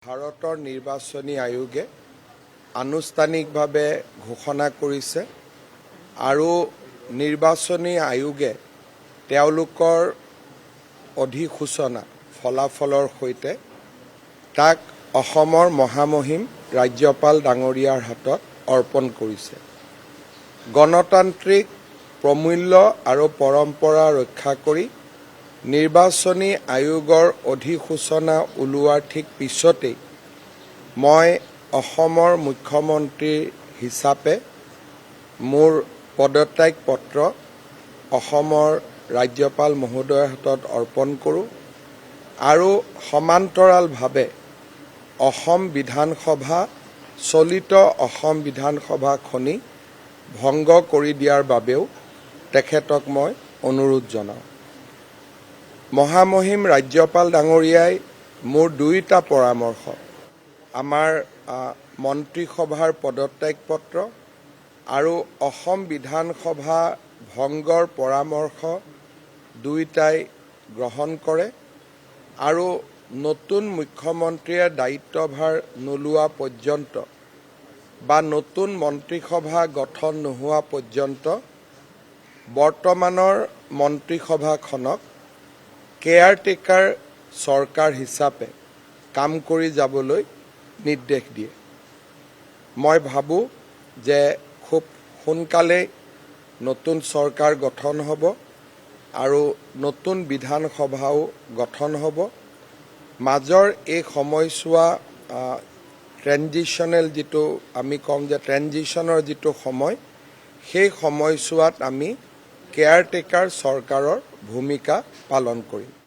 ভাৰতৰ নিৰ্বাচনী আয়োগে আনুষ্ঠানিকভাৱে ঘোষণা কৰিছে আৰু নিৰ্বাচনী আয়োগে তেওঁলোকৰ অধিসূচনা ফলাফলৰ সৈতে তাক অসমৰ মহামহিম ৰাজ্যপাল ডাঙৰীয়াৰ হাতত অৰ্পণ কৰিছে। গণতান্ত্ৰিক প্ৰমূল্য আৰু পৰম্পৰা ৰক্ষা কৰি নিৰ্বাচনী আয়োগৰ অধিসূচনা ওলোৱাৰ ঠিক পিছতেই মই অসমৰ মুখ্যমন্ত্ৰী হিচাপে মোৰ পদত্যাগ পত্ৰ অসমৰ ৰাজ্যপাল মহোদয়ৰ হাতত অৰ্পণ কৰোঁ আৰু সমান্তৰালভাৱে অসম বিধানসভা চলিত অসম বিধানসভাখনি ভংগ কৰি দিয়াৰ বাবেও তেখেতক মই অনুৰোধ জনাওঁ। মহামহিম ৰাজ্যপাল ডাঙৰীয়াই মোৰ দুইটা পৰামৰ্শ আমাৰ মন্ত্ৰীসভাৰ পদত্যাগ পত্ৰ আৰু অসম বিধানসভা ভংগৰ পৰামৰ্শ দুইটাই গ্ৰহণ কৰে আৰু নতুন মুখ্যমন্ত্ৰীয়ে দায়িত্বভাৰ নোলোৱা পৰ্যন্ত বা নতুন মন্ত্ৰীসভা গঠন নোহোৱা পৰ্যন্ত বৰ্তমানৰ মন্ত্ৰীসভাখনক কেয়াৰটেকাৰ চৰকাৰ হিচাপে কাম কৰি যাবলৈ নিৰ্দেশ দিয়ে। মই ভাবোঁ যে খুব সোনকালেই নতুন চৰকাৰ গঠন হ'ব আৰু নতুন বিধানসভাও গঠন হ'ব। মাজৰ এই সময়ছোৱা ট্ৰেনজিশ্যনেল যিটো আমি কম যে ট্ৰেনজিশ্যনৰ যিটো সময়, সেই সময়ছোৱাত আমি কেয়াৰটেকাৰ চৰকাৰৰ ভূমিকা পালন কৰিম।